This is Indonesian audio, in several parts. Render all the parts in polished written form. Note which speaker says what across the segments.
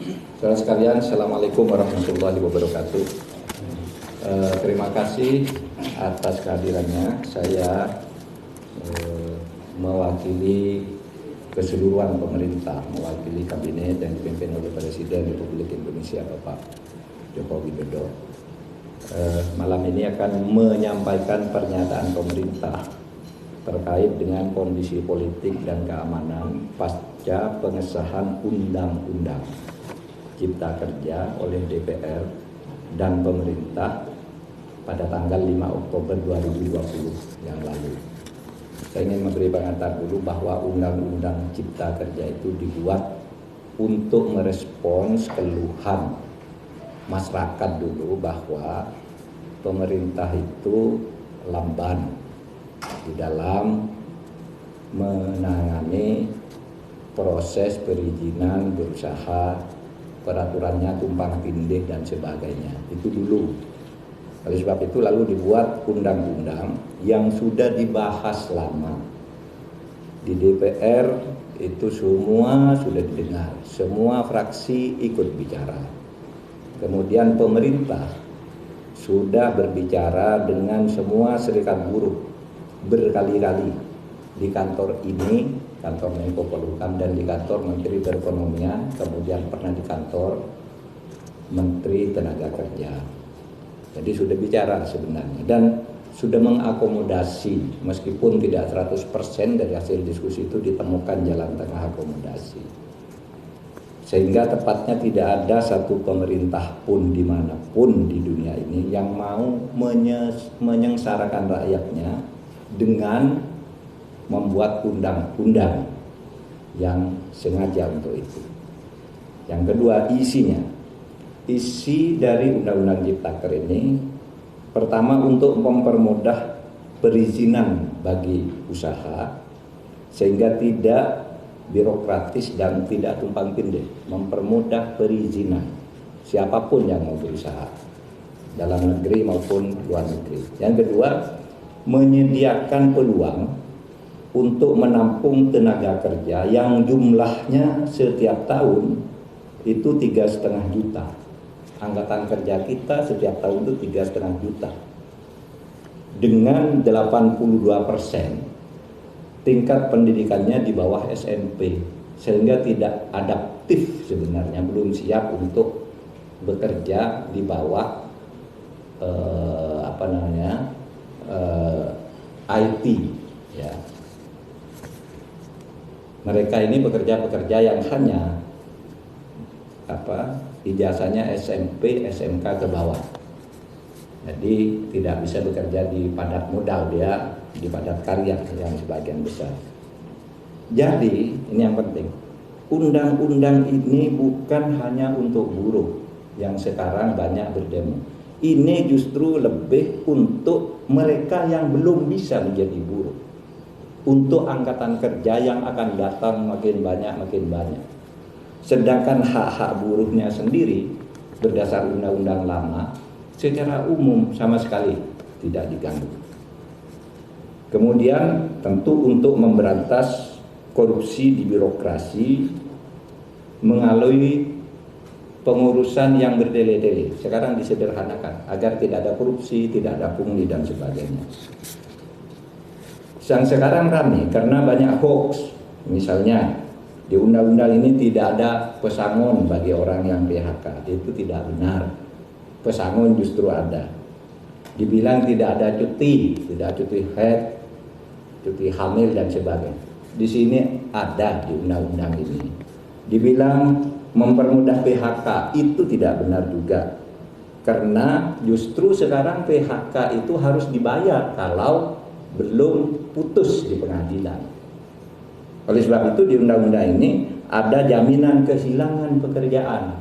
Speaker 1: Saudara sekalian, Assalamualaikum warahmatullahi wabarakatuh. Terima kasih atas kehadirannya. Saya mewakili keseluruhan pemerintah, mewakili kabinet yang dipimpin oleh Presiden Republik Indonesia Bapak Joko Widodo. Malam ini akan menyampaikan pernyataan pemerintah terkait dengan kondisi politik dan keamanan pasca pengesahan Undang-Undang Cipta Kerja oleh DPR dan pemerintah pada tanggal 5 Oktober 2020 yang lalu. Saya ingin memberi pengantar dulu bahwa Undang-Undang Cipta Kerja itu dibuat untuk merespons keluhan masyarakat dulu bahwa pemerintah itu lamban di dalam menangani proses perizinan berusaha, peraturannya tumpang tindih dan sebagainya. Itu dulu. Oleh sebab itu lalu dibuat undang-undang yang sudah dibahas lama di DPR, itu semua sudah didengar, semua fraksi ikut bicara. Kemudian pemerintah sudah berbicara dengan semua serikat buruh berkali-kali di kantor ini, kantor Menko Polhukam, dan di kantor Menteri Perekonomian, kemudian pernah di kantor Menteri Tenaga Kerja. Jadi sudah bicara sebenarnya dan sudah mengakomodasi, meskipun tidak 100% dari hasil diskusi itu ditemukan jalan tengah akomodasi. Sehingga tepatnya tidak ada satu pemerintah pun dimanapun di dunia ini yang mau menyengsarakan rakyatnya dengan membuat undang-undang yang sengaja untuk itu. Yang kedua, isinya. Isi dari Undang-Undang Ciptaker ini pertama untuk mempermudah perizinan bagi usaha sehingga tidak birokratis dan tidak tumpang tindih, mempermudah perizinan siapapun yang mau berusaha dalam negeri maupun luar negeri. Yang kedua, menyediakan peluang untuk menampung tenaga kerja yang jumlahnya setiap tahun itu 3,5 juta. Angkatan kerja kita setiap tahun itu 3,5 juta. Dengan 82% tingkat pendidikannya di bawah SMP, sehingga tidak adaptif sebenarnya, belum siap untuk bekerja di bawah IT ya. Mereka ini pekerja-pekerja yang hanya ijazahnya SMP, SMK ke bawah. Jadi tidak bisa bekerja di padat modal, dia di padat karya yang sebagian besar. Jadi ini yang penting, undang-undang ini bukan hanya untuk buruh yang sekarang banyak berdemo. Ini justru lebih untuk mereka yang belum bisa menjadi buruh, untuk angkatan kerja yang akan datang makin banyak. Sedangkan hak-hak buruhnya sendiri berdasar undang-undang lama secara umum sama sekali tidak diganggu. Kemudian tentu untuk memberantas korupsi di birokrasi melalui pengurusan yang berdele-dele. Sekarang disederhanakan agar tidak ada korupsi, tidak ada pungli dan sebagainya. Yang sekarang ramai karena banyak hoax. Misalnya di undang-undang ini tidak ada pesangon bagi orang yang PHK. Itu tidak benar. Pesangon justru ada. Dibilang tidak ada cuti, tidak cuti haid, cuti hamil dan sebagainya. Di sini ada di undang-undang ini. Dibilang mempermudah PHK, itu tidak benar juga. Karena justru sekarang PHK itu harus dibayar kalau belum putus di pengadilan. Oleh sebab itu di undang-undang ini ada jaminan kehilangan pekerjaan.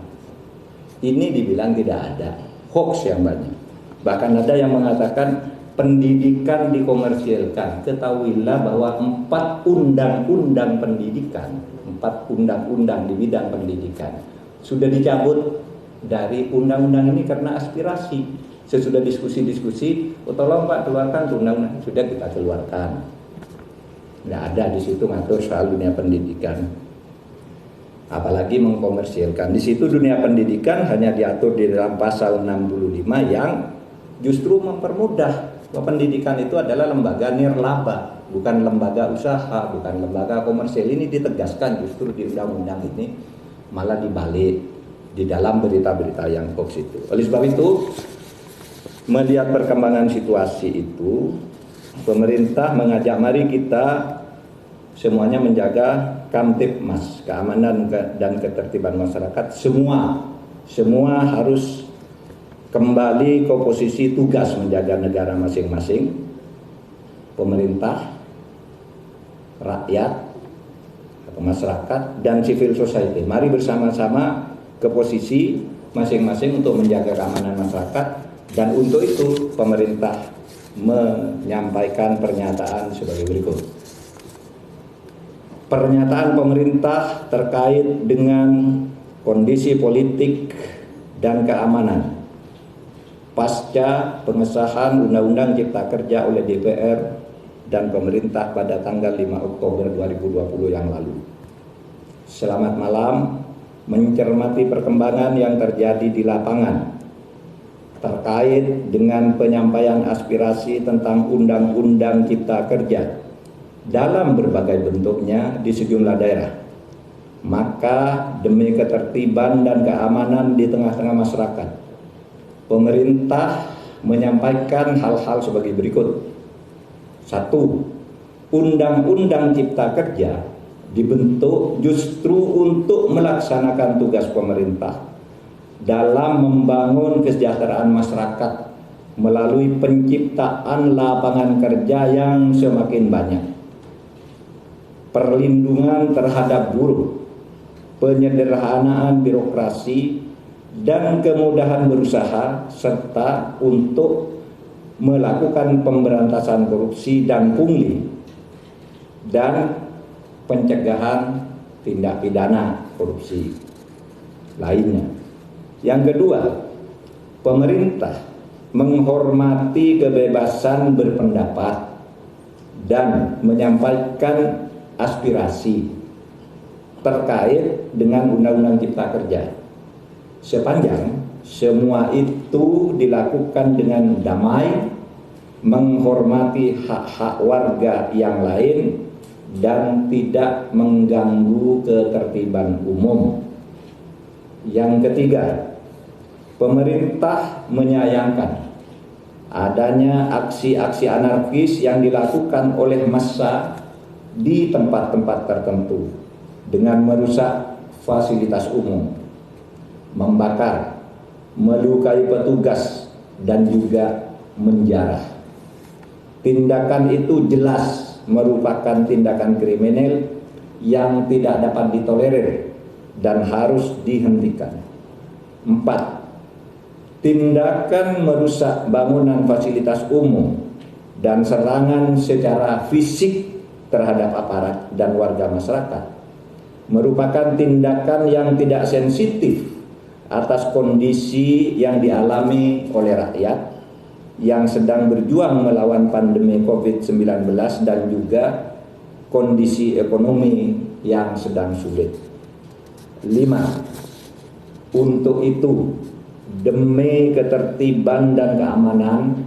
Speaker 1: Ini dibilang tidak ada, hoax yang banyak. Bahkan ada yang mengatakan pendidikan dikomersilkan. Ketahuilah bahwa 4 undang-undang pendidikan, 4 undang-undang di bidang pendidikan sudah dicabut dari undang-undang ini karena aspirasi. Sesudah diskusi-diskusi, tolong Pak keluarkan undang-undang, sudah kita keluarkan. Tidak ada di situ ngatur soal dunia pendidikan. apalagi mengkomersilkan. Di situ dunia pendidikan hanya diatur di dalam pasal 65 yang justru mempermudah. Pendidikan itu adalah lembaga nirlaba, bukan lembaga usaha, bukan lembaga komersil. Ini ditegaskan justru di undang-undang ini, malah dibalik di dalam berita-berita yang hoax itu. Oleh sebab itu, melihat perkembangan situasi itu, pemerintah mengajak mari kita semuanya menjaga Kamtibmas, keamanan dan ketertiban masyarakat. Semua harus kembali ke posisi tugas menjaga negara masing-masing. Pemerintah, rakyat, atau masyarakat, dan civil society. Mari bersama-sama ke posisi masing-masing untuk menjaga keamanan masyarakat. Dan untuk itu pemerintah menyampaikan pernyataan sebagai berikut. Pernyataan pemerintah terkait dengan kondisi politik dan keamanan pasca pengesahan Undang-Undang Cipta Kerja oleh DPR dan pemerintah pada tanggal 5 Oktober 2020 yang lalu. Selamat malam, mencermati perkembangan yang terjadi di lapangan terkait dengan penyampaian aspirasi tentang Undang-Undang Cipta Kerja dalam berbagai bentuknya di sejumlah daerah. Maka demi ketertiban dan keamanan di tengah-tengah masyarakat, pemerintah menyampaikan hal-hal sebagai berikut. 1. Undang-Undang Cipta Kerja dibentuk justru untuk melaksanakan tugas pemerintah dalam membangun kesejahteraan masyarakat melalui penciptaan lapangan kerja yang semakin banyak, perlindungan terhadap buruh, penyederhanaan birokrasi, dan kemudahan berusaha, serta untuk melakukan pemberantasan korupsi dan pungli, dan pencegahan tindak pidana korupsi lainnya. Yang kedua, pemerintah menghormati kebebasan berpendapat dan menyampaikan aspirasi terkait dengan Undang-Undang Cipta Kerja, sepanjang semua itu dilakukan dengan damai, menghormati hak-hak warga yang lain, dan tidak mengganggu ketertiban umum. Yang ketiga, pemerintah menyayangkan adanya aksi-aksi anarkis yang dilakukan oleh massa di tempat-tempat tertentu dengan merusak fasilitas umum, membakar, melukai petugas, dan juga menjarah. Tindakan itu jelas merupakan tindakan kriminal yang tidak dapat ditolerir dan harus dihentikan. 4. Tindakan merusak bangunan fasilitas umum dan serangan secara fisik terhadap aparat dan warga masyarakat merupakan tindakan yang tidak sensitif atas kondisi yang dialami oleh rakyat yang sedang berjuang melawan pandemi COVID-19 dan juga kondisi ekonomi yang sedang sulit. 5. Untuk itu, demi ketertiban dan keamanan,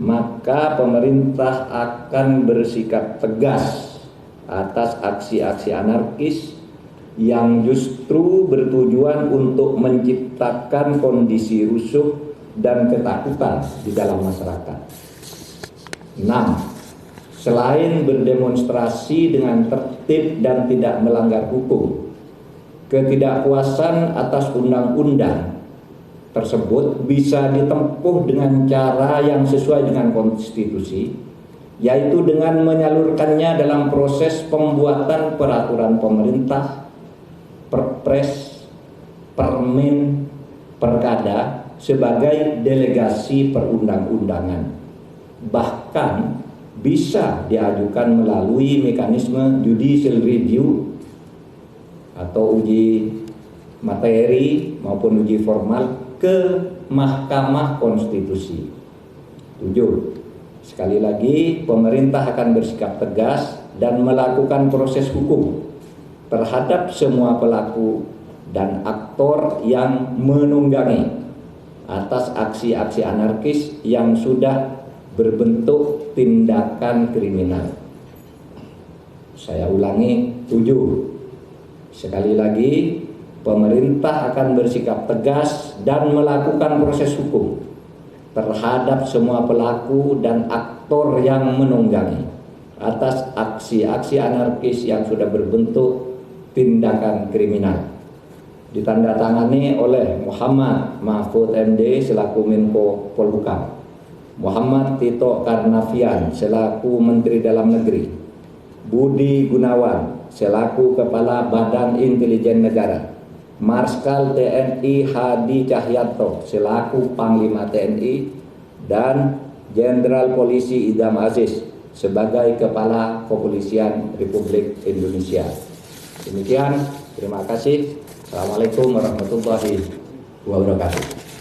Speaker 1: maka pemerintah akan bersikap tegas atas aksi-aksi anarkis yang justru bertujuan untuk menciptakan kondisi rusuh dan ketakutan di dalam masyarakat. 6. Selain berdemonstrasi dengan tertib dan tidak melanggar hukum, ketidakpuasan atas undang-undang tersebut bisa ditempuh dengan cara yang sesuai dengan konstitusi, yaitu dengan menyalurkannya dalam proses pembuatan peraturan pemerintah, perpres, permen, perkada sebagai delegasi perundang-undangan. Bahkan bisa diajukan melalui mekanisme judicial review atau uji materi maupun uji formal ke Mahkamah Konstitusi. 7. Sekali lagi, pemerintah akan bersikap tegas dan melakukan proses hukum terhadap semua pelaku dan aktor yang menunggangi atas aksi-aksi anarkis yang sudah berbentuk tindakan kriminal. Saya ulangi, 7. Sekali lagi, pemerintah akan bersikap tegas dan melakukan proses hukum terhadap semua pelaku dan aktor yang menunggangi atas aksi-aksi anarkis yang sudah berbentuk tindakan kriminal. Ditandatangani oleh Muhammad Mahfud MD selaku Menko Polhukam, Muhammad Tito Karnavian selaku Menteri Dalam Negeri, Budi Gunawan selaku Kepala Badan Intelijen Negara, Marskal TNI Hadi Cahyanto selaku Panglima TNI, dan Jenderal Polisi Idham Aziz sebagai Kepala Kepolisian Republik Indonesia. Demikian, terima kasih. Assalamualaikum warahmatullahi wabarakatuh.